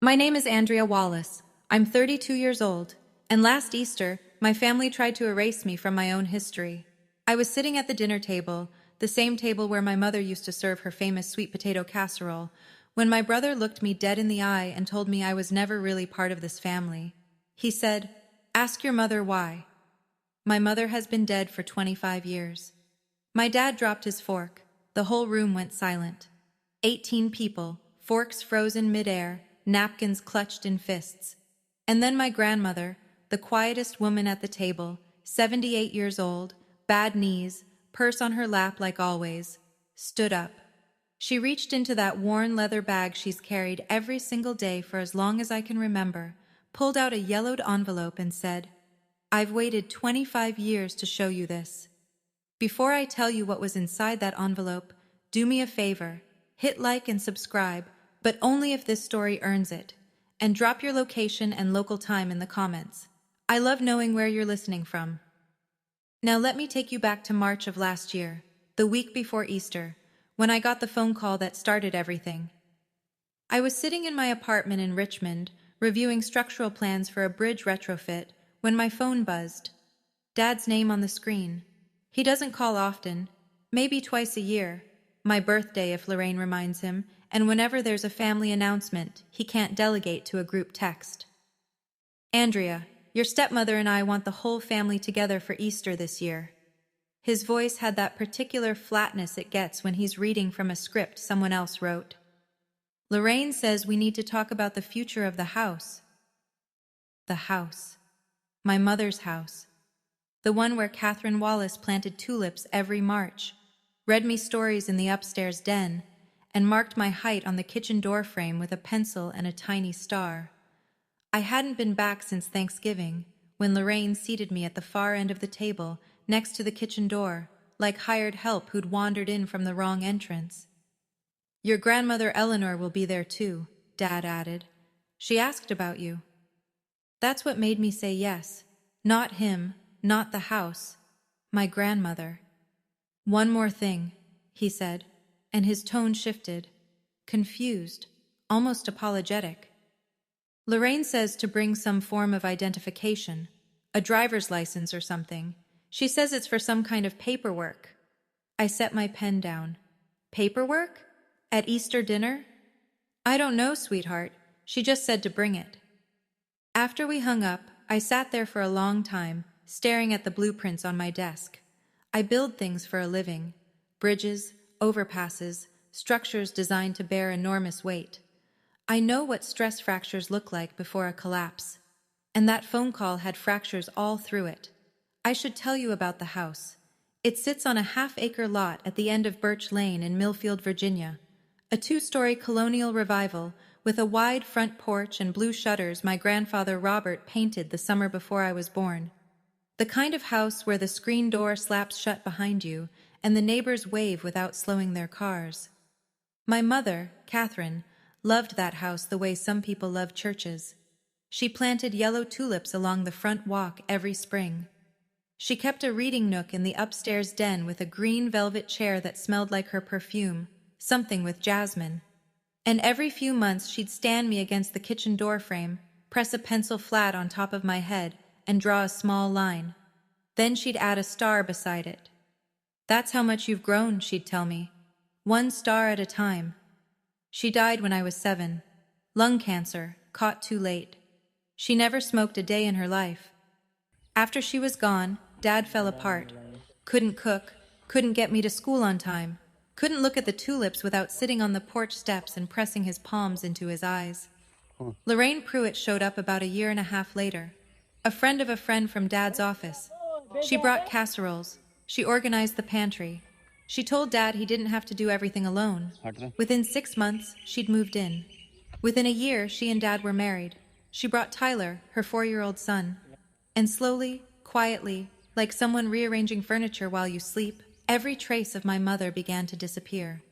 My name is Andrea Wallace. I'm 32 years old, and last Easter, my family tried to erase me from my own history. I was sitting at the dinner table, the same table where my mother used to serve her famous sweet potato casserole, when my brother looked me dead in the eye and told me I was never really part of this family. He said, "Ask your mother why." My mother has been dead for 25 years. My dad dropped his fork. The whole room went silent. 18 people, forks frozen midair, napkins clutched in fists. And then my grandmother, the quietest woman at the table, 78 years old, bad knees, purse on her lap like always, stood up. She reached into that worn leather bag she's carried every single day for as long as I can remember, pulled out a yellowed envelope and said, "I've waited 25 years to show you this. Before I tell you what was inside that envelope, do me a favor, hit like and subscribe, but only if this story earns it, and drop your location and local time in the comments. I love knowing where you're listening from." Now let me take you back to March of last year, the week before Easter, when I got the phone call that started everything. I was sitting in my apartment in Richmond, reviewing structural plans for a bridge retrofit, when my phone buzzed. Dad's name on the screen. He doesn't call often, maybe twice a year. My birthday if Lorraine reminds him, and whenever there's a family announcement, he can't delegate to a group text. "Andrea, your stepmother and I want the whole family together for Easter this year." His voice had that particular flatness it gets when he's reading from a script someone else wrote. "Lorraine says we need to talk about the future of the house." The house. My mother's house. The one where Catherine Wallace planted tulips every March, read me stories in the upstairs den, and marked my height on the kitchen door frame with a pencil and a tiny star. I hadn't been back since Thanksgiving, when Lorraine seated me at the far end of the table, next to the kitchen door, like hired help who'd wandered in from the wrong entrance. "Your grandmother Eleanor will be there too," Dad added. "She asked about you." That's what made me say yes. Not him, not the house. My grandmother. "One more thing," he said, and his tone shifted. Confused, almost apologetic. "Lorraine says to bring some form of identification, a driver's license or something. She says it's for some kind of paperwork." I set my pen down. "Paperwork? At Easter dinner?" "I don't know, sweetheart. She just said to bring it." After we hung up, I sat there for a long time, staring at the blueprints on my desk. I build things for a living. Bridges, overpasses, structures designed to bear enormous weight. I know what stress fractures look like before a collapse. And that phone call had fractures all through it. I should tell you about the house. It sits on a half-acre lot at the end of Birch Lane in Millfield, Virginia. A 2-story colonial revival with a wide front porch and blue shutters my grandfather Robert painted the summer before I was born. The kind of house where the screen door slaps shut behind you and the neighbors wave without slowing their cars. My mother, Catherine, loved that house the way some people love churches. She planted yellow tulips along the front walk every spring. She kept a reading nook in the upstairs den with a green velvet chair that smelled like her perfume, something with jasmine. And every few months she'd stand me against the kitchen door frame, press a pencil flat on top of my head, and draw a small line. Then she'd add a star beside it. "That's how much you've grown," she'd tell me. "One star at a time." She died when I was 7. Lung cancer, caught too late. She never smoked a day in her life. After she was gone, Dad fell apart. Couldn't cook, couldn't get me to school on time, couldn't look at the tulips without sitting on the porch steps and pressing his palms into his eyes. Lorraine Pruitt showed up about a year and a half later. A friend of a friend from Dad's office. She brought casseroles. She organized the pantry. She told Dad he didn't have to do everything alone. Within 6 months, she'd moved in. Within a year, she and Dad were married. She brought Tyler, her 4-year-old son. And slowly, quietly, like someone rearranging furniture while you sleep, every trace of my mother began to disappear.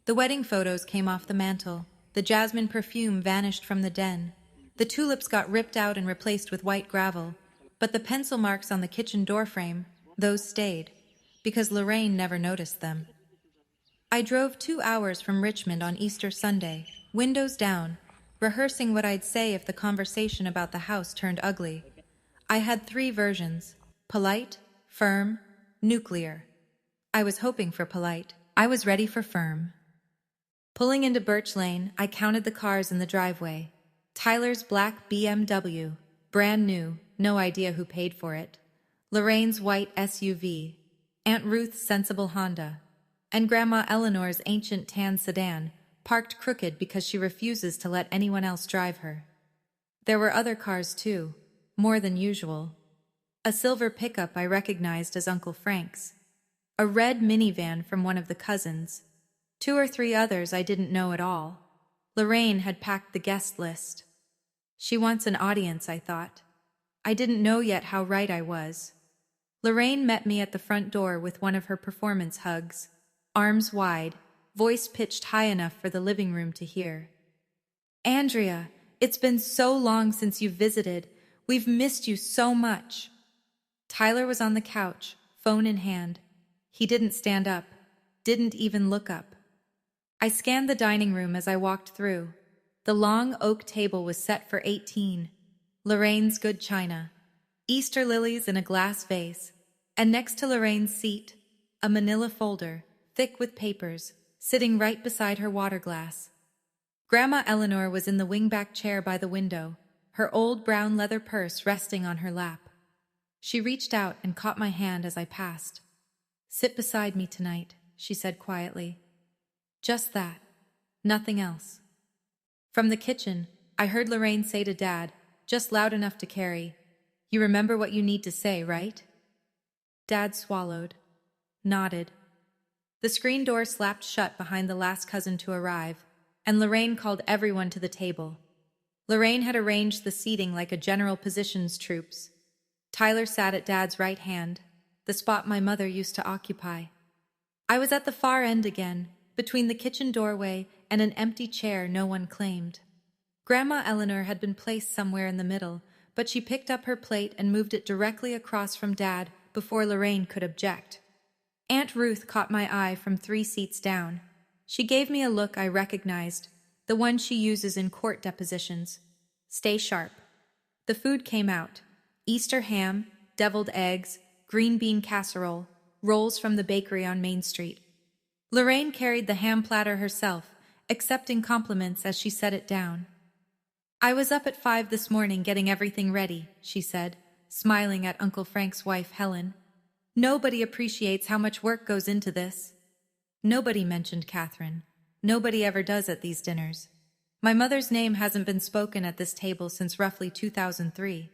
The wedding photos came off the mantel. The jasmine perfume vanished from the den. The tulips got ripped out and replaced with white gravel. But the pencil marks on the kitchen doorframe, those stayed, because Lorraine never noticed them. I drove 2 hours from Richmond on Easter Sunday, windows down, rehearsing what I'd say if the conversation about the house turned ugly. I had 3 versions: polite, firm, nuclear. I was hoping for polite. I was ready for firm. Pulling into Birch Lane, I counted the cars in the driveway. Tyler's black BMW, brand new, no idea who paid for it. Lorraine's white SUV. Aunt Ruth's sensible Honda. And Grandma Eleanor's ancient tan sedan, parked crooked because she refuses to let anyone else drive her. There were other cars too, more than usual. A silver pickup I recognized as Uncle Frank's. A red minivan from one of the cousins. 2 or 3 others I didn't know at all. Lorraine had packed the guest list. She wants an audience, I thought. I didn't know yet how right I was. Lorraine met me at the front door with one of her performance hugs, arms wide, voice pitched high enough for the living room to hear. "Andrea, it's been so long since you visited. We've missed you so much." Tyler was on the couch, phone in hand. He didn't stand up, didn't even look up. I scanned the dining room as I walked through. The long oak table was set for 18. Lorraine's good china. Easter lilies in a glass vase. And next to Lorraine's seat, a manila folder, thick with papers, sitting right beside her water glass. Grandma Eleanor was in the wingback chair by the window, her old brown leather purse resting on her lap. She reached out and caught my hand as I passed. "Sit beside me tonight," she said quietly. Just that. Nothing else. From the kitchen, I heard Lorraine say to Dad, just loud enough to carry, "You remember what you need to say, right?" Dad swallowed, nodded. The screen door slapped shut behind the last cousin to arrive, and Lorraine called everyone to the table. Lorraine had arranged the seating like a general positions troops. Tyler sat at Dad's right hand, the spot my mother used to occupy. I was at the far end again, between the kitchen doorway and an empty chair no one claimed. Grandma Eleanor had been placed somewhere in the middle, but she picked up her plate and moved it directly across from Dad before Lorraine could object. Aunt Ruth caught my eye from 3 seats down. She gave me a look I recognized, the one she uses in court depositions. "Stay sharp." The food came out. Easter ham, deviled eggs, green bean casserole, rolls from the bakery on Main Street. Lorraine carried the ham platter herself, accepting compliments as she set it down. "I was up at 5 this morning getting everything ready," she said, smiling at Uncle Frank's wife, Helen. "Nobody appreciates how much work goes into this." Nobody mentioned Catherine. Nobody ever does at these dinners. My mother's name hasn't been spoken at this table since roughly 2003.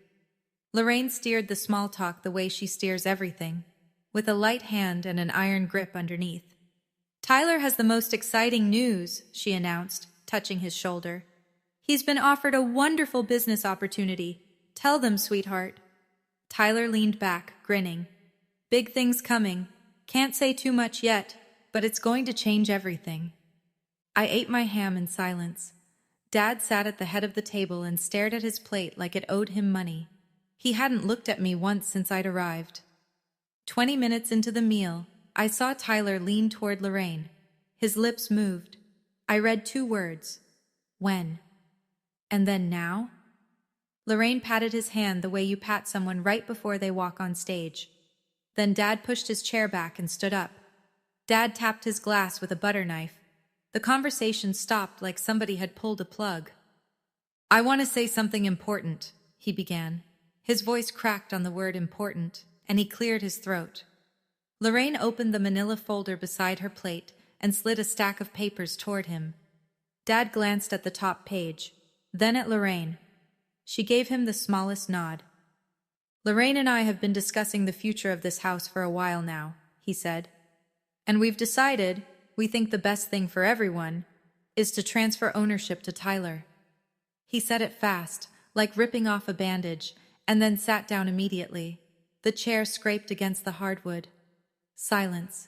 Lorraine steered the small talk the way she steers everything, with a light hand and an iron grip underneath. "Tyler has the most exciting news," she announced, touching his shoulder. "He's been offered a wonderful business opportunity. Tell them, sweetheart." Tyler leaned back, grinning. "Big things coming. Can't say too much yet, but it's going to change everything." I ate my ham in silence. Dad sat at the head of the table and stared at his plate like it owed him money. He hadn't looked at me once since I'd arrived. 20 minutes into the meal, I saw Tyler lean toward Lorraine. His lips moved. I read 2 words. "When?" And then now? Lorraine patted his hand the way you pat someone right before they walk on stage. Then Dad pushed his chair back and stood up. Dad tapped his glass with a butter knife. The conversation stopped like somebody had pulled a plug. "I want to say something important," he began. His voice cracked on the word important, and he cleared his throat. Lorraine opened the manila folder beside her plate and slid a stack of papers toward him. Dad glanced at the top page, then at Lorraine. She gave him the smallest nod. "Lorraine and I have been discussing the future of this house for a while now," he said. "And we've decided, we think the best thing for everyone, is to transfer ownership to Tyler." He said it fast, like ripping off a bandage, and then sat down immediately. The chair scraped against the hardwood. Silence.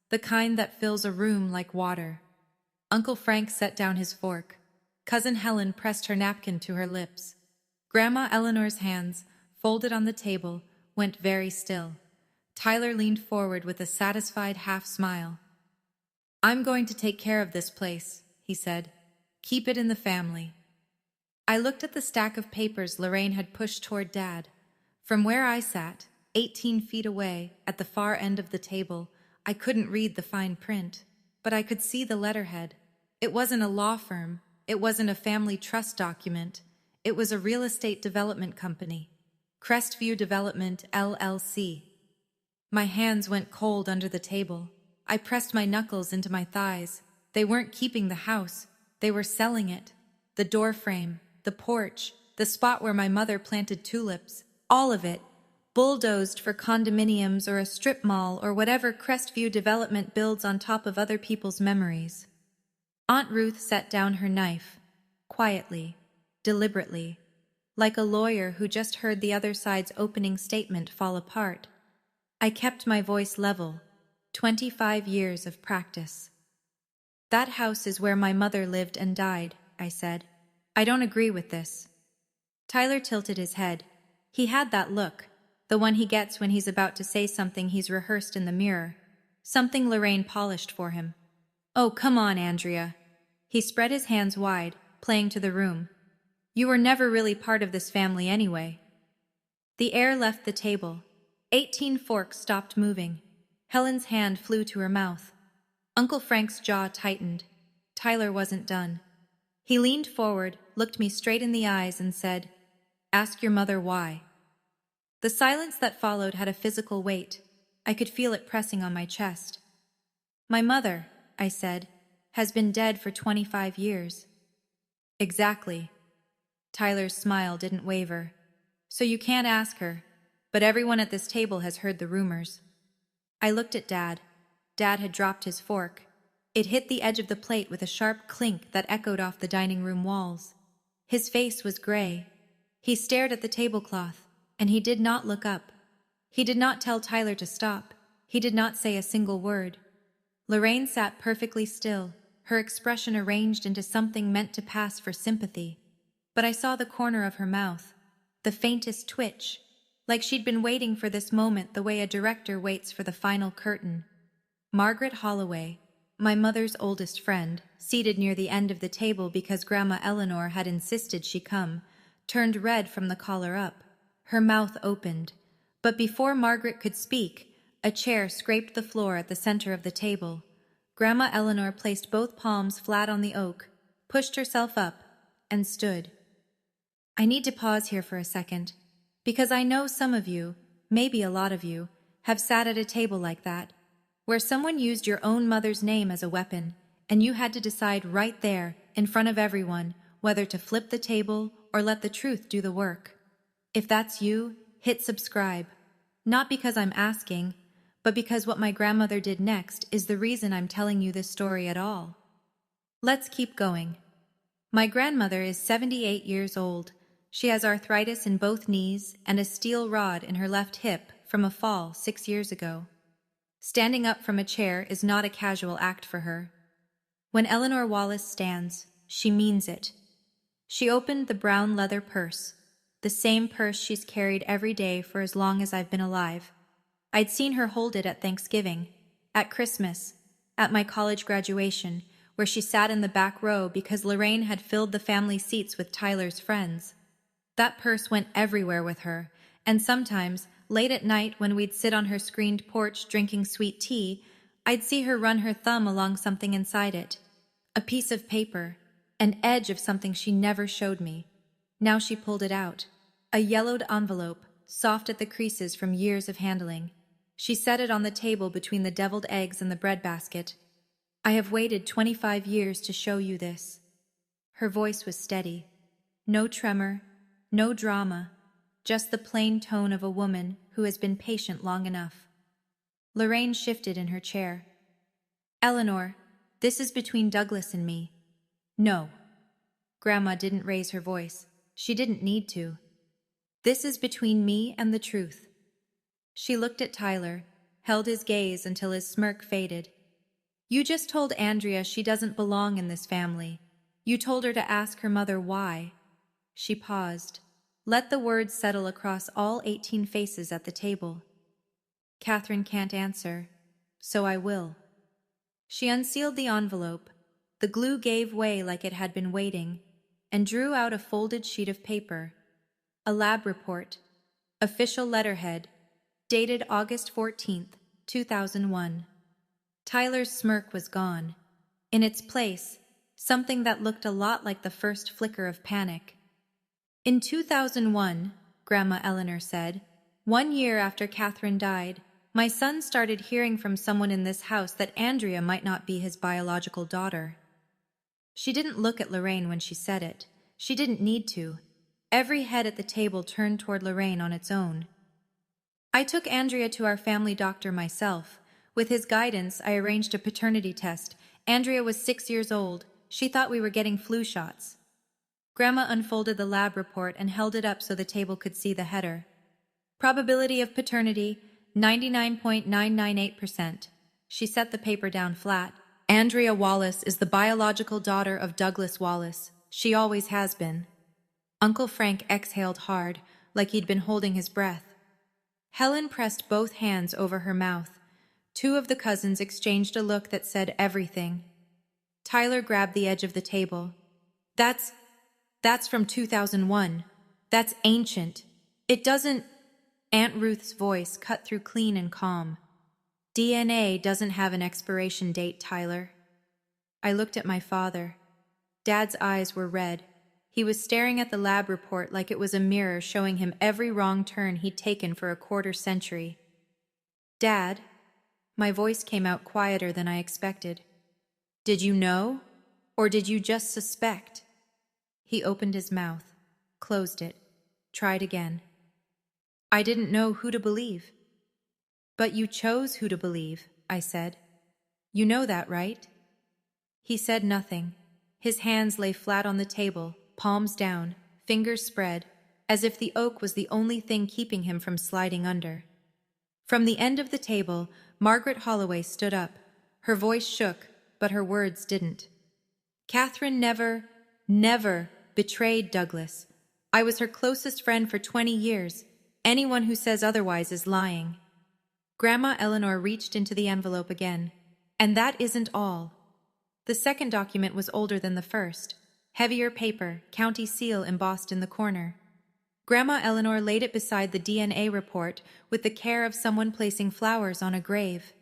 The kind that fills a room like water. Uncle Frank set down his fork. Cousin Helen pressed her napkin to her lips. Grandma Eleanor's hands, folded on the table, went very still. Tyler leaned forward with a satisfied half-smile. "I'm going to take care of this place," he said. "Keep it in the family." I looked at the stack of papers Lorraine had pushed toward Dad. From where I sat, 18 feet away, at the far end of the table, I couldn't read the fine print, but I could see the letterhead. It wasn't a law firm. It wasn't a family trust document. It was a real estate development company. Crestview Development, LLC. My hands went cold under the table. I pressed my knuckles into my thighs. They weren't keeping the house. They were selling it. The door frame, the porch, the spot where my mother planted tulips, all of it, bulldozed for condominiums or a strip mall or whatever Crestview Development builds on top of other people's memories. Aunt Ruth set down her knife, quietly, deliberately, like a lawyer who just heard the other side's opening statement fall apart. I kept my voice level. 25 years of practice. That house is where my mother lived and died, I said. I don't agree with this. Tyler tilted his head. He had that look, the one he gets when he's about to say something he's rehearsed in the mirror, something Lorraine polished for him. Oh, come on, Andrea. He spread his hands wide, playing to the room. You were never really part of this family anyway. The air left the table. 18 forks stopped moving. Helen's hand flew to her mouth. Uncle Frank's jaw tightened. Tyler wasn't done. He leaned forward, looked me straight in the eyes, and said, "Ask your mother why." The silence that followed had a physical weight. I could feel it pressing on my chest. My mother, I said, has been dead for 25 years. Exactly. Tyler's smile didn't waver. So you can't ask her, but everyone at this table has heard the rumors. I looked at Dad. Dad had dropped his fork. It hit the edge of the plate with a sharp clink that echoed off the dining room walls. His face was gray. He stared at the tablecloth, and he did not look up. He did not tell Tyler to stop. He did not say a single word. Lorraine sat perfectly still, her expression arranged into something meant to pass for sympathy. But I saw the corner of her mouth, the faintest twitch, like she'd been waiting for this moment the way a director waits for the final curtain. Margaret Holloway, my mother's oldest friend, seated near the end of the table because Grandma Eleanor had insisted she come, turned red from the collar up. Her mouth opened. But before Margaret could speak, a chair scraped the floor at the center of the table. Grandma Eleanor placed both palms flat on the oak, pushed herself up, and stood. I need to pause here for a second, because I know some of you, maybe a lot of you, have sat at a table like that, where someone used your own mother's name as a weapon, and you had to decide right there, in front of everyone, whether to flip the table or let the truth do the work. If that's you, hit subscribe. Not because I'm asking, but because what my grandmother did next is the reason I'm telling you this story at all. Let's keep going. My grandmother is 78 years old. She has arthritis in both knees and a steel rod in her left hip from a fall 6 years ago. Standing up from a chair is not a casual act for her. When Eleanor Wallace stands, she means it. She opened the brown leather purse, the same purse she's carried every day for as long as I've been alive. I'd seen her hold it at Thanksgiving, at Christmas, at my college graduation, where she sat in the back row because Lorraine had filled the family seats with Tyler's friends. That purse went everywhere with her, and sometimes, late at night when we'd sit on her screened porch drinking sweet tea, I'd see her run her thumb along something inside it. A piece of paper, an edge of something she never showed me. Now she pulled it out. A yellowed envelope, soft at the creases from years of handling. She set it on the table between the deviled eggs and the breadbasket. I have waited 25 years to show you this. Her voice was steady. No tremor, no drama, just the plain tone of a woman who has been patient long enough. Lorraine shifted in her chair. Eleanor, this is between Douglas and me. No. Grandma didn't raise her voice. She didn't need to. This is between me and the truth. She looked at Tyler, held his gaze until his smirk faded. You just told Andrea she doesn't belong in this family. You told her to ask her mother why. She paused. Let the words settle across all 18 faces at the table. Catherine can't answer, so I will. She unsealed the envelope. The glue gave way like it had been waiting. and drew out a folded sheet of paper. A lab report. Official letterhead. Dated August 14th, 2001. Tyler's smirk was gone. In its place, something that looked a lot like the first flicker of panic. In 2001, Grandma Eleanor said, 1 year after Catherine died, my son started hearing from someone in this house that Andrea might not be his biological daughter. She didn't look at Lorraine when she said it. She didn't need to. Every head at the table turned toward Lorraine on its own. I took Andrea to our family doctor myself. With his guidance, I arranged a paternity test. Andrea was 6 years old. She thought we were getting flu shots. Grandma unfolded the lab report and held it up so the table could see the header. Probability of paternity, 99.998%. She set the paper down flat. Andrea Wallace is the biological daughter of Douglas Wallace. She always has been. Uncle Frank exhaled hard, like he'd been holding his breath. Helen pressed both hands over her mouth. Two of the cousins exchanged a look that said everything. Tyler grabbed the edge of the table. That's from 2001. That's ancient. It doesn't... Aunt Ruth's voice cut through clean and calm. DNA doesn't have an expiration date, Tyler. I looked at my father. Dad's eyes were red. He was staring at the lab report like it was a mirror showing him every wrong turn he'd taken for a quarter century. Dad, my voice came out quieter than I expected. Did you know? Or did you just suspect? He opened his mouth, closed it, tried again. I didn't know who to believe. But you chose who to believe, I said. You know that, right? He said nothing. His hands lay flat on the table, palms down, fingers spread, as if the oak was the only thing keeping him from sliding under. From the end of the table, Margaret Holloway stood up. Her voice shook, but her words didn't. Catherine never betrayed Douglas. I was her closest friend for 20 years. Anyone who says otherwise is lying. Grandma Eleanor reached into the envelope again. And that isn't all. The second document was older than the first. Heavier paper, county seal embossed in the corner. Grandma Eleanor laid it beside the DNA report with the care of someone placing flowers on a grave.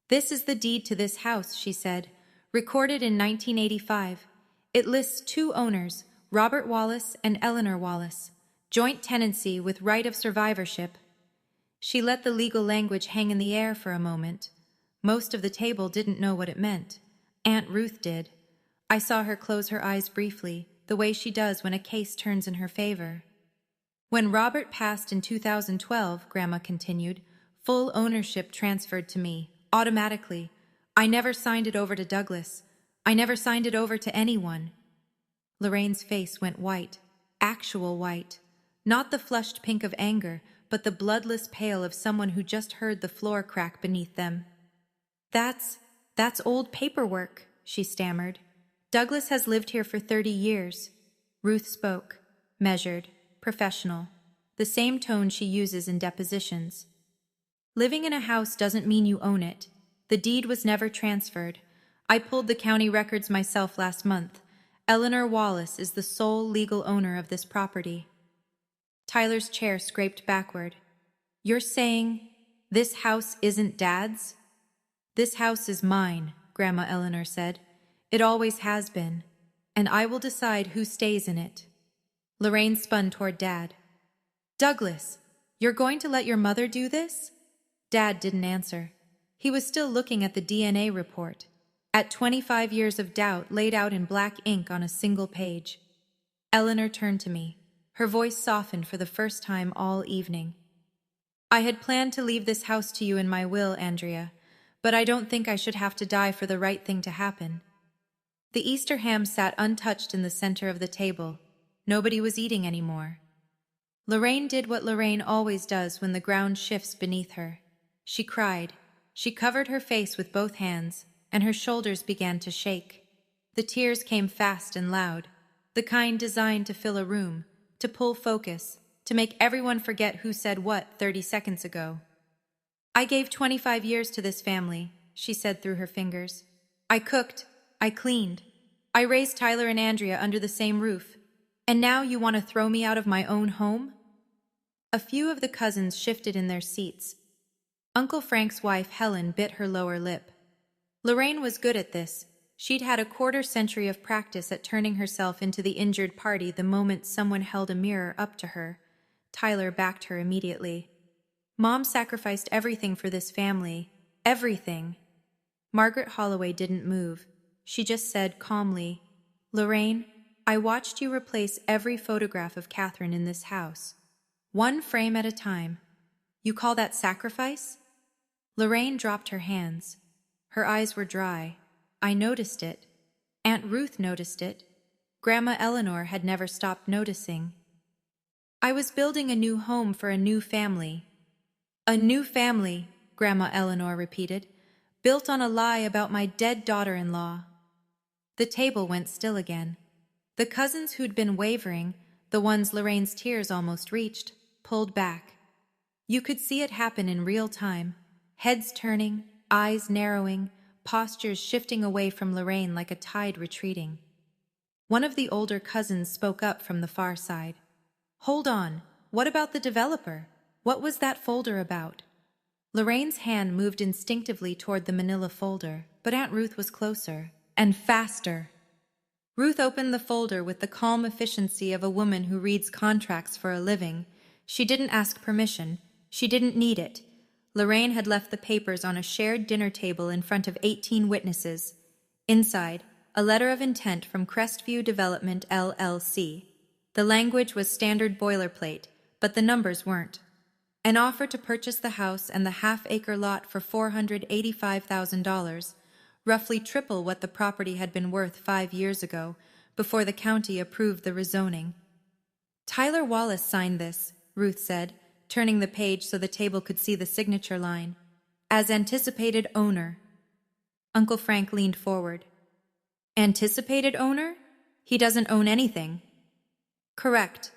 This is the deed to this house, she said, recorded in 1985. It lists 2 owners, Robert Wallace and Eleanor Wallace, joint tenancy with right of survivorship. She let the legal language hang in the air for a moment. Most of the table didn't know what it meant. Aunt Ruth did. I saw her close her eyes briefly, the way she does when a case turns in her favor. When Robert passed in 2012, Grandma continued, full ownership transferred to me, automatically. I never signed it over to Douglas. I never signed it over to anyone. Lorraine's face went white, actual white. Not the flushed pink of anger, but the bloodless pale of someone who just heard the floor crack beneath them. That's old paperwork, she stammered. Douglas has lived here for 30 years. Ruth spoke, measured, professional, the same tone she uses in depositions. Living in a house doesn't mean you own it. The deed was never transferred. I pulled the county records myself last month. Eleanor Wallace is the sole legal owner of this property. Tyler's chair scraped backward. You're saying this house isn't Dad's? This house is mine, Grandma Eleanor said. It always has been, and I will decide who stays in it. Lorraine spun toward Dad. Douglas, you're going to let your mother do this? Dad didn't answer. He was still looking at the DNA report, at 25 years of doubt laid out in black ink on a single page. Eleanor turned to me. Her voice softened for the first time all evening. I had planned to leave this house to you in my will, Andrea, but I don't think I should have to die for the right thing to happen. The Easter ham sat untouched in the center of the table. Nobody was eating anymore. Lorraine did what Lorraine always does when the ground shifts beneath her. She cried. She covered her face with both hands, and her shoulders began to shake. The tears came fast and loud, the kind designed to fill a room, to pull focus, to make everyone forget who said what 30 seconds ago. I gave 25 years to this family, she said through her fingers. I cooked, I cleaned. I raised Tyler and Andrea under the same roof. And now you want to throw me out of my own home? A few of the cousins shifted in their seats. Uncle Frank's wife, Helen, bit her lower lip. Lorraine was good at this. She'd had a quarter-century of practice at turning herself into the injured party the moment someone held a mirror up to her. Tyler backed her immediately. Mom sacrificed everything for this family. Everything. Margaret Holloway didn't move. She just said calmly, "Lorraine, I watched you replace every photograph of Catherine in this house. One frame at a time. You call that sacrifice?" Lorraine dropped her hands. Her eyes were dry. I noticed it. Aunt Ruth noticed it. Grandma Eleanor had never stopped noticing. I was building a new home for a new family. A new family, Grandma Eleanor repeated, built on a lie about my dead daughter-in-law. The table went still again. The cousins who'd been wavering, the ones Lorraine's tears almost reached, pulled back. You could see it happen in real time. Heads turning, eyes narrowing, postures shifting away from Lorraine like a tide retreating. One of the older cousins spoke up from the far side. "Hold on, what about the developer? What was that folder about?" Lorraine's hand moved instinctively toward the manila folder, but Aunt Ruth was closer, and faster. Ruth opened the folder with the calm efficiency of a woman who reads contracts for a living. She didn't ask permission. She didn't need it. Lorraine had left the papers on a shared dinner table in front of 18 witnesses. Inside, a letter of intent from Crestview Development, LLC. The language was standard boilerplate, but the numbers weren't. An offer to purchase the house and the half-acre lot for $485,000, roughly triple what the property had been worth 5 years ago, before the county approved the rezoning. "Tyler Wallace signed this," Ruth said, turning the page so the table could see the signature line. "As anticipated owner." Uncle Frank leaned forward. "Anticipated owner? He doesn't own anything." "Correct."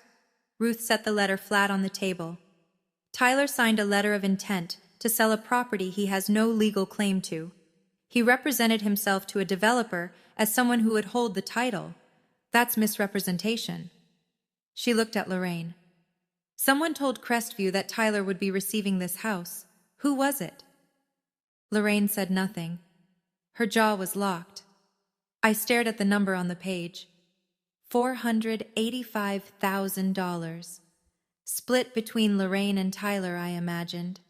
Ruth set the letter flat on the table. "Tyler signed a letter of intent to sell a property he has no legal claim to. He represented himself to a developer as someone who would hold the title. That's misrepresentation." She looked at Lorraine. "Someone told Crestview that Tyler would be receiving this house. Who was it?" Lorraine said nothing. Her jaw was locked. I stared at the number on the page. $485,000. Split between Lorraine and Tyler, I imagined.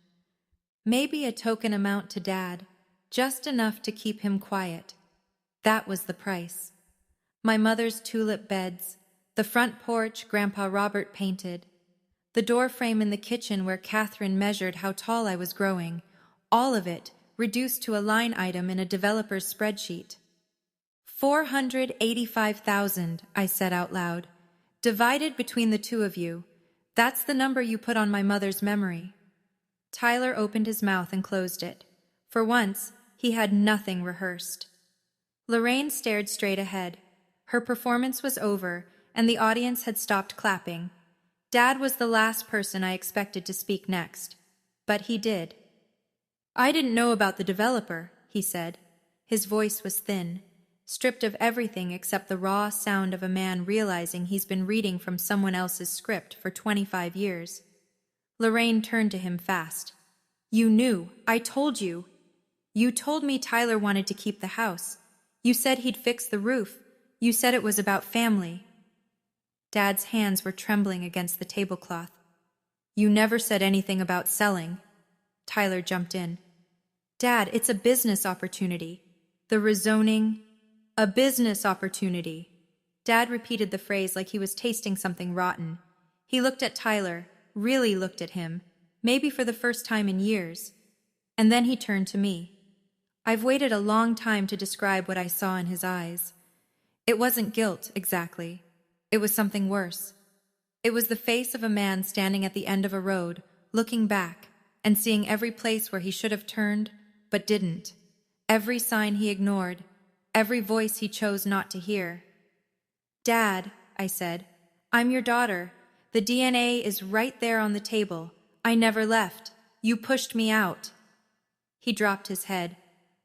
Maybe a token amount to Dad, just enough to keep him quiet. That was the price. My mother's tulip beds, the front porch Grandpa Robert painted, the door frame in the kitchen where Catherine measured how tall I was growing, all of it reduced to a line item in a developer's spreadsheet. $485,000, I said out loud. Divided between the two of you. That's the number you put on my mother's memory. Tyler opened his mouth and closed it. For once, he had nothing rehearsed. Lorraine stared straight ahead. Her performance was over, and the audience had stopped clapping. Dad was the last person I expected to speak next. But he did. "I didn't know about the developer," he said. His voice was thin, stripped of everything except the raw sound of a man realizing he's been reading from someone else's script for 25 years. Lorraine turned to him fast. "You knew. I told you. You told me Tyler wanted to keep the house. You said he'd fix the roof. You said it was about family." Dad's hands were trembling against the tablecloth. "You never said anything about selling." Tyler jumped in. "Dad, it's a business opportunity. The rezoning, a business opportunity." Dad repeated the phrase like he was tasting something rotten. He looked at Tyler, really looked at him, maybe for the first time in years. And then he turned to me. I've waited a long time to describe what I saw in his eyes. It wasn't guilt, exactly. It was something worse. It was the face of a man standing at the end of a road, looking back, and seeing every place where he should have turned, but didn't. Every sign he ignored, every voice he chose not to hear. "Dad," I said, "I'm your daughter. The DNA is right there on the table. I never left. You pushed me out." He dropped his head,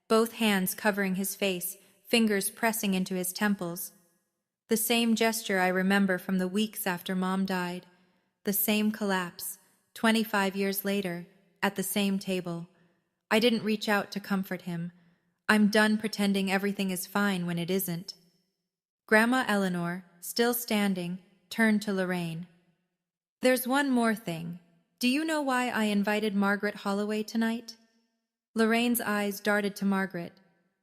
both hands covering his face, fingers pressing into his temples. The same gesture I remember from the weeks after Mom died. The same collapse, 25 years later, at the same table. I didn't reach out to comfort him. I'm done pretending everything is fine when it isn't. Grandma Eleanor, still standing, turned to Lorraine. There's one more thing. Do you know why I invited Margaret Holloway tonight? Lorraine's eyes darted to Margaret,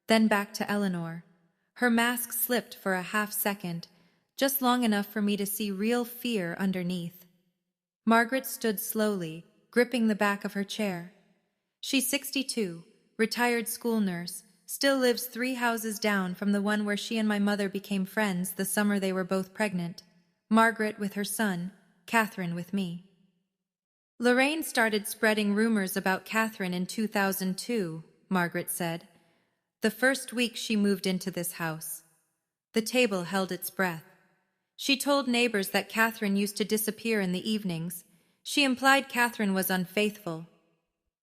then back to Eleanor. Her mask slipped for a half second, just long enough for me to see real fear underneath. Margaret stood slowly, gripping the back of her chair. She's 62, retired school nurse, still lives 3 houses down from the one where she and my mother became friends the summer they were both pregnant. Margaret with her son, Catherine with me. Lorraine started spreading rumors about Catherine in 2002, Margaret said. The first week she moved into this house. The table held its breath. She told neighbors that Catherine used to disappear in the evenings. She implied Catherine was unfaithful.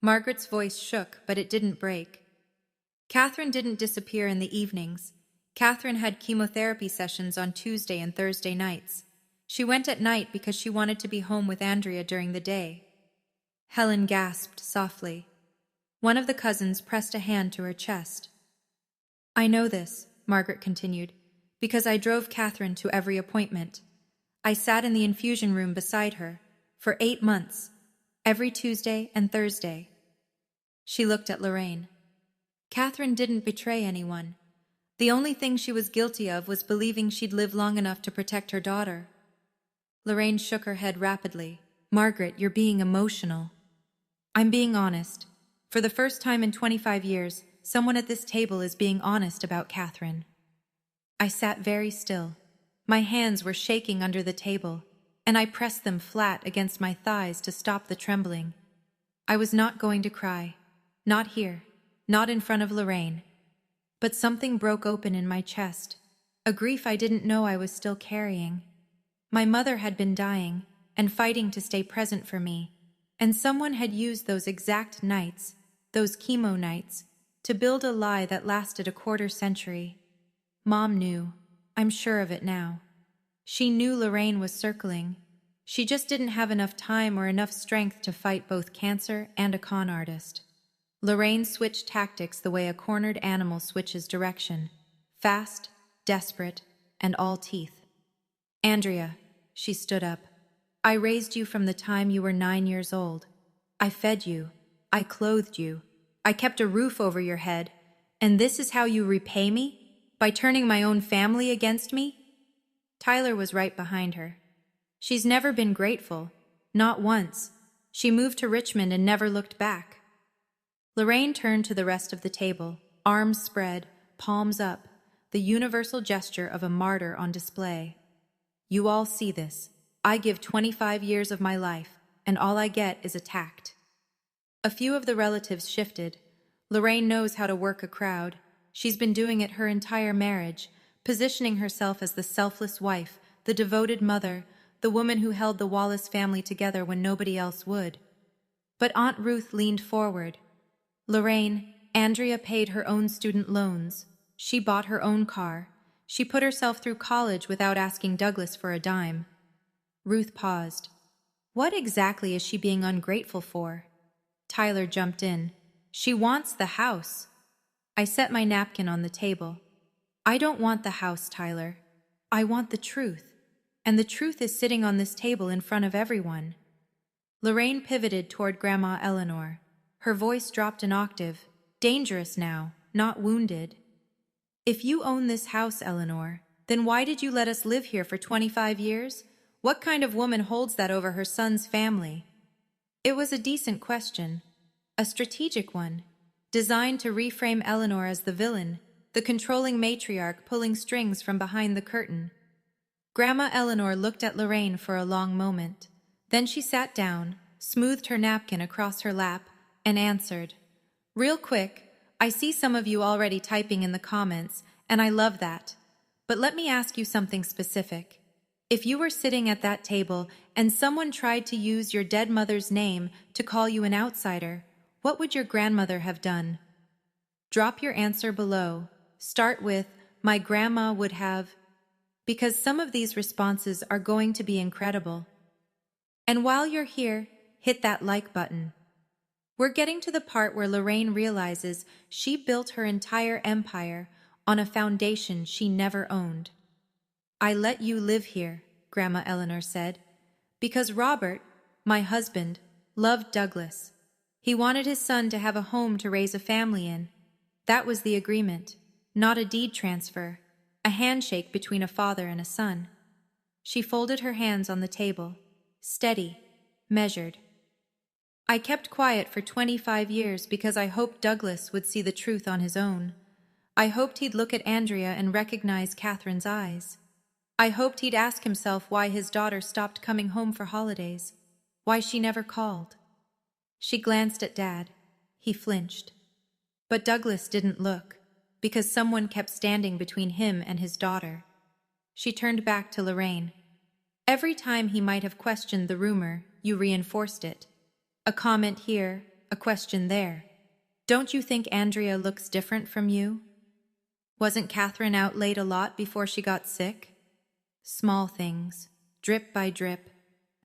Margaret's voice shook, but it didn't break. Catherine didn't disappear in the evenings. Catherine had chemotherapy sessions on Tuesday and Thursday nights. She went at night because she wanted to be home with Andrea during the day. Helen gasped softly. One of the cousins pressed a hand to her chest. I know this, Margaret continued, because I drove Catherine to every appointment. I sat in the infusion room beside her for 8 months, every Tuesday and Thursday. She looked at Lorraine. Catherine didn't betray anyone. The only thing she was guilty of was believing she'd live long enough to protect her daughter. Lorraine shook her head rapidly. Margaret, you're being emotional. I'm being honest. For the first time in 25 years, someone at this table is being honest about Catherine. I sat very still. My hands were shaking under the table, and I pressed them flat against my thighs to stop the trembling. I was not going to cry. Not here. Not in front of Lorraine. But something broke open in my chest, a grief I didn't know I was still carrying. My mother had been dying and fighting to stay present for me, and someone had used those exact nights, those chemo nights, to build a lie that lasted a quarter century. Mom knew. I'm sure of it now. She knew Lorraine was circling. She just didn't have enough time or enough strength to fight both cancer and a con artist. Lorraine switched tactics the way a cornered animal switches direction. Fast, desperate, and all teeth. Andrea, she stood up. I raised you from the time you were 9 years old. I fed you. I clothed you. I kept a roof over your head. And this is how you repay me? By turning my own family against me? Tyler was right behind her. She's never been grateful. Not once. She moved to Richmond and never looked back. Lorraine turned to the rest of the table, arms spread, palms up, the universal gesture of a martyr on display. You all see this. I give 25 years of my life, and all I get is attacked. A few of the relatives shifted. Lorraine knows how to work a crowd. She's been doing it her entire marriage, positioning herself as the selfless wife, the devoted mother, the woman who held the Wallace family together when nobody else would. But Aunt Ruth leaned forward. Lorraine, Andrea paid her own student loans. She bought her own car. She put herself through college without asking Douglas for a dime. Ruth paused. What exactly is she being ungrateful for? Tyler jumped in. She wants the house. I set my napkin on the table. I don't want the house, Tyler. I want the truth. And the truth is sitting on this table in front of everyone. Lorraine pivoted toward Grandma Eleanor. Her voice dropped an octave. Dangerous now, not wounded. If you own this house, Eleanor, then why did you let us live here for 25 years? What kind of woman holds that over her son's family? It was a decent question. A strategic one. Designed to reframe Eleanor as the villain, the controlling matriarch pulling strings from behind the curtain. Grandma Eleanor looked at Lorraine for a long moment. Then she sat down, smoothed her napkin across her lap, and answered, Real quick, I see some of you already typing in the comments, and I love that. But let me ask you something specific. If you were sitting at that table and someone tried to use your dead mother's name to call you an outsider, what would your grandmother have done? Drop your answer below. Start with, my grandma would have, because some of these responses are going to be incredible. And while you're here, hit that like button. We're getting to the part where Lorraine realizes she built her entire empire on a foundation she never owned. I let you live here, Grandma Eleanor said, because Robert, my husband, loved Douglas. He wanted his son to have a home to raise a family in. That was the agreement, not a deed transfer, a handshake between a father and a son. She folded her hands on the table, steady, measured. I kept quiet for 25 years because I hoped Douglas would see the truth on his own. I hoped he'd look at Andrea and recognize Catherine's eyes. I hoped he'd ask himself why his daughter stopped coming home for holidays, why she never called. She glanced at Dad. He flinched. But Douglas didn't look, because someone kept standing between him and his daughter. She turned back to Lorraine. Every time he might have questioned the rumor, you reinforced it. A comment here, a question there. Don't you think Andrea looks different from you? Wasn't Catherine out late a lot before she got sick? Small things, drip by drip,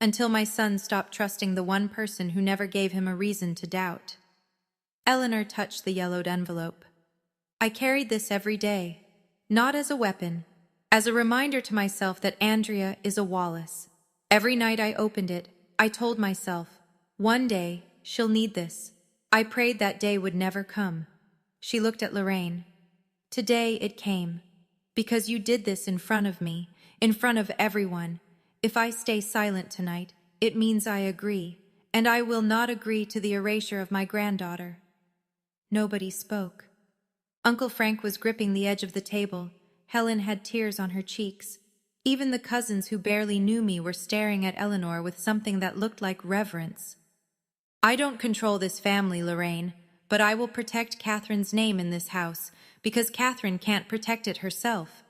until my son stopped trusting the one person who never gave him a reason to doubt. Eleanor touched the yellowed envelope. I carried this every day, not as a weapon, as a reminder to myself that Andrea is a Wallace. Every night I opened it, I told myself, one day, she'll need this. I prayed that day would never come. She looked at Lorraine. Today it came. Because you did this in front of me, in front of everyone. If I stay silent tonight, it means I agree, and I will not agree to the erasure of my granddaughter. Nobody spoke. Uncle Frank was gripping the edge of the table. Helen had tears on her cheeks. Even the cousins who barely knew me were staring at Eleanor with something that looked like reverence. I don't control this family, Lorraine, but I will protect Catherine's name in this house, because Catherine can't protect it herself.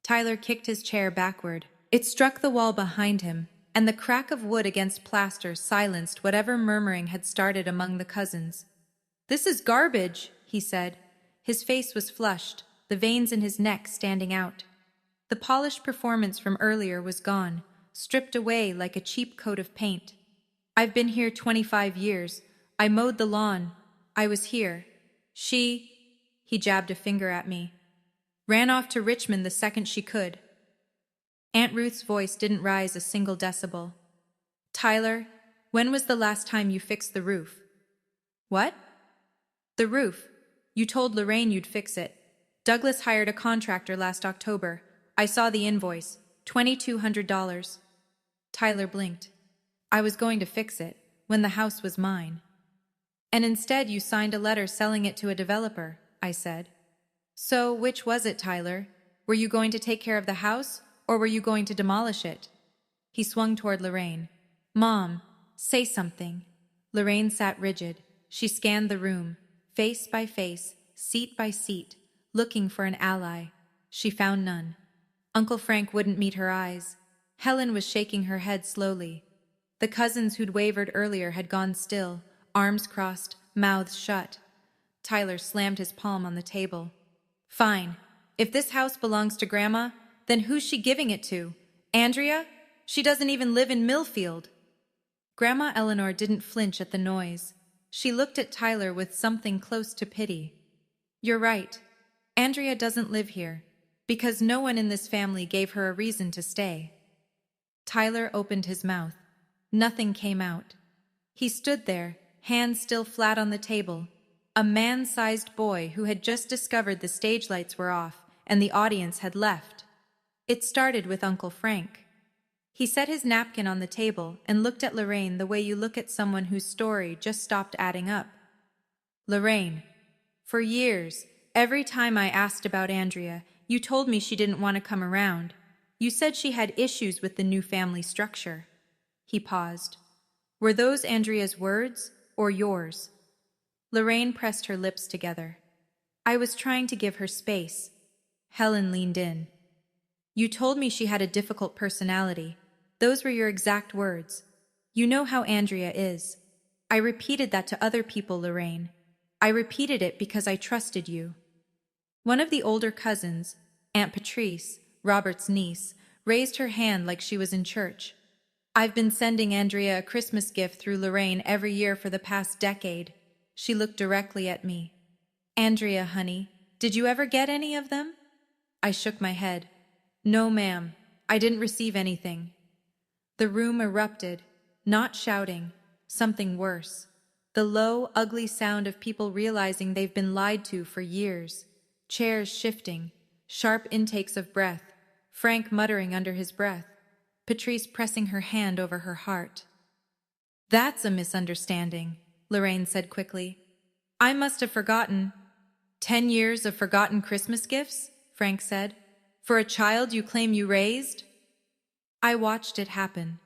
Tyler kicked his chair backward. It struck the wall behind him, and the crack of wood against plaster silenced whatever murmuring had started among the cousins. This is garbage, he said. His face was flushed, the veins in his neck standing out. The polished performance from earlier was gone, stripped away like a cheap coat of paint. I've been here 25 years. I mowed the lawn. I was here. He jabbed a finger at me, ran off to Richmond the second she could. Aunt Ruth's voice didn't rise a single decibel. Tyler, when was the last time you fixed the roof? What? The roof. You told Lorraine you'd fix it. Douglas hired a contractor last October. I saw the invoice, $2,200. Tyler blinked. I was going to fix it, when the house was mine. And instead you signed a letter selling it to a developer, I said. So which was it, Tyler? Were you going to take care of the house, or were you going to demolish it? He swung toward Lorraine. Mom, say something. Lorraine sat rigid. She scanned the room, face by face, seat by seat, looking for an ally. She found none. Uncle Frank wouldn't meet her eyes. Helen was shaking her head slowly. The cousins who'd wavered earlier had gone still, arms crossed, mouths shut. Tyler slammed his palm on the table. Fine. If this house belongs to Grandma, then who's she giving it to? Andrea? She doesn't even live in Millfield. Grandma Eleanor didn't flinch at the noise. She looked at Tyler with something close to pity. You're right. Andrea doesn't live here, because no one in this family gave her a reason to stay. Tyler opened his mouth. Nothing came out. He stood there, hands still flat on the table, a man-sized boy who had just discovered the stage lights were off and the audience had left. It started with Uncle Frank. He set his napkin on the table and looked at Lorraine the way you look at someone whose story just stopped adding up. Lorraine, for years, every time I asked about Andrea, you told me she didn't want to come around. You said she had issues with the new family structure. He paused. Were those Andrea's words or yours? Lorraine pressed her lips together. I was trying to give her space. Helen leaned in. You told me she had a difficult personality. Those were your exact words. You know how Andrea is. I repeated that to other people, Lorraine. I repeated it because I trusted you. One of the older cousins, Aunt Patrice, Robert's niece, raised her hand like she was in church. I've been sending Andrea a Christmas gift through Lorraine every year for the past decade. She looked directly at me. Andrea, honey, did you ever get any of them? I shook my head. No, ma'am. I didn't receive anything. The room erupted, not shouting, something worse. The low, ugly sound of people realizing they've been lied to for years. Chairs shifting, sharp intakes of breath, Frank muttering under his breath, Patrice pressing her hand over her heart. That's a misunderstanding, Lorraine said quickly. I must have forgotten. 10 years of forgotten Christmas gifts? Frank said. For a child you claim you raised? I watched it happen.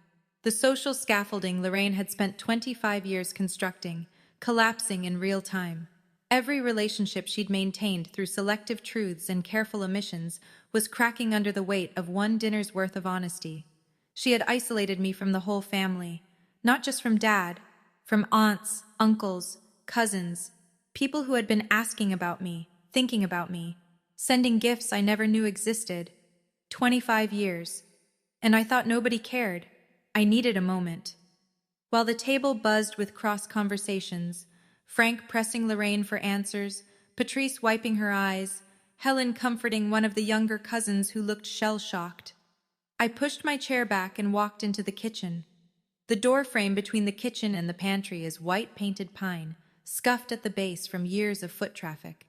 The social scaffolding Lorraine had spent 25 years constructing, collapsing in real time. Every relationship she'd maintained through selective truths and careful omissions was cracking under the weight of one dinner's worth of honesty. She had isolated me from the whole family, not just from Dad, from aunts, uncles, cousins, people who had been asking about me, thinking about me, sending gifts I never knew existed. 25 years. And I thought nobody cared. I needed a moment. While the table buzzed with cross conversations, Frank pressing Lorraine for answers, Patrice wiping her eyes, Helen comforting one of the younger cousins who looked shell-shocked. I pushed my chair back and walked into the kitchen. The door frame between the kitchen and the pantry is white painted pine, scuffed at the base from years of foot traffic.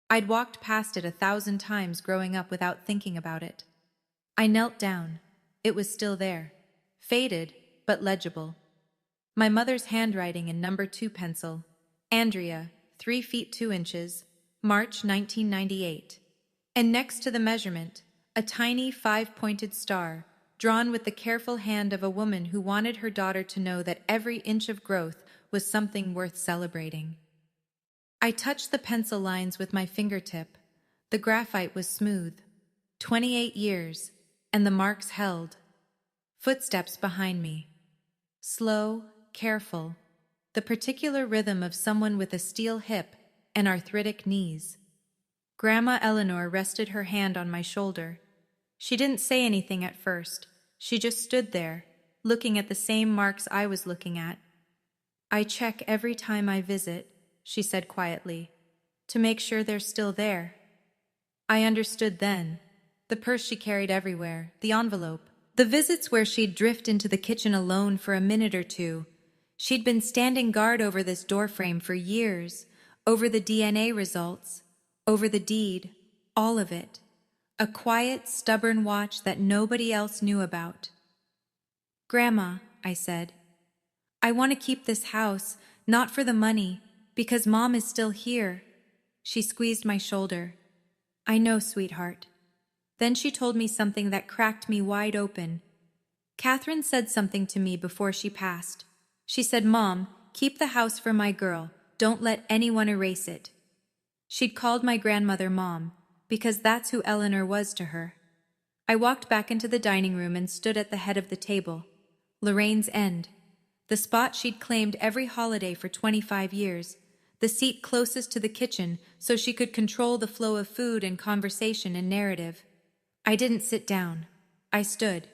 I'd walked past it 1,000 times growing up without thinking about it. I knelt down. It was still there, faded but legible. My mother's handwriting in number 2 pencil. Andrea, 3 feet 2 inches, March 1998. And next to the measurement, a tiny 5-pointed star, drawn with the careful hand of a woman who wanted her daughter to know that every inch of growth was something worth celebrating. I touched the pencil lines with my fingertip. The graphite was smooth. 28 years, and the marks held. Footsteps behind me. Slow, careful, the particular rhythm of someone with a steel hip and arthritic knees. Grandma Eleanor rested her hand on my shoulder. She didn't say anything at first. She just stood there, looking at the same marks I was looking at. I check every time I visit, she said quietly, to make sure they're still there. I understood then. The purse she carried everywhere, the envelope, the visits where she'd drift into the kitchen alone for a minute or two. She'd been standing guard over this doorframe for years, over the DNA results, over the deed, all of it. A quiet, stubborn watch that nobody else knew about. Grandma, I said, I want to keep this house, not for the money, because Mom is still here. She squeezed my shoulder. I know, sweetheart. Then she told me something that cracked me wide open. Catherine said something to me before she passed. She said, Mom, keep the house for my girl. Don't let anyone erase it. She'd called my grandmother Mom, because that's who Eleanor was to her. I walked back into the dining room and stood at the head of the table. Lorraine's end. The spot she'd claimed every holiday for 25 years. The seat closest to the kitchen so she could control the flow of food and conversation and narrative. I didn't sit down. I stood.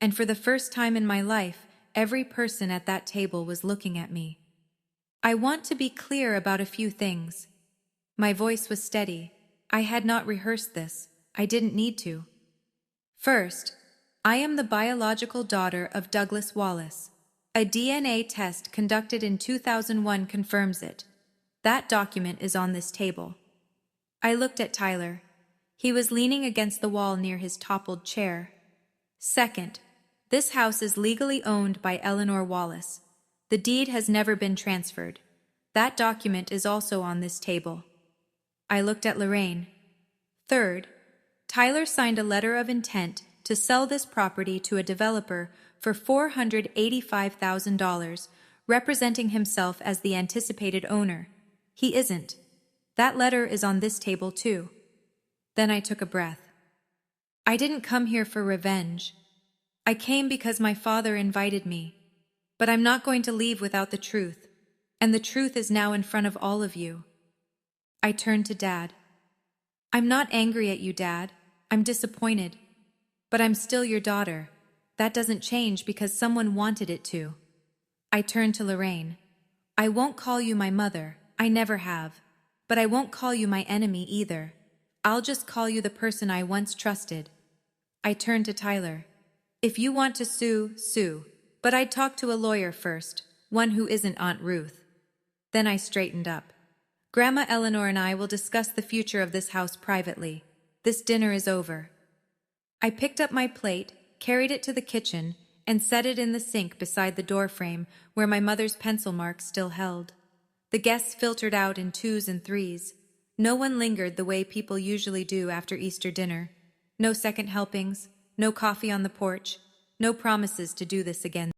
And for the first time in my life, every person at that table was looking at me. I want to be clear about a few things. My voice was steady. I had not rehearsed this. I didn't need to. First, I am the biological daughter of Douglas Wallace. A DNA test conducted in 2001 confirms it. That document is on this table. I looked at Tyler. He was leaning against the wall near his toppled chair. Second, this house is legally owned by Eleanor Wallace. The deed has never been transferred. That document is also on this table. I looked at Lorraine. Third, Tyler signed a letter of intent to sell this property to a developer for $485,000, representing himself as the anticipated owner. He isn't. That letter is on this table too. Then I took a breath. I didn't come here for revenge. I came because my father invited me. But I'm not going to leave without the truth. And the truth is now in front of all of you. I turned to Dad. I'm not angry at you, Dad. I'm disappointed. But I'm still your daughter. That doesn't change because someone wanted it to. I turned to Lorraine. I won't call you my mother. I never have. But I won't call you my enemy either. I'll just call you the person I once trusted. I turned to Tyler. If you want to sue, sue. But I'd talk to a lawyer first, one who isn't Aunt Ruth. Then I straightened up. Grandma Eleanor and I will discuss the future of this house privately. This dinner is over. I picked up my plate, carried it to the kitchen, and set it in the sink beside the doorframe where my mother's pencil marks still held. The guests filtered out in twos and threes. No one lingered the way people usually do after Easter dinner. No second helpings, no coffee on the porch, no promises to do this again.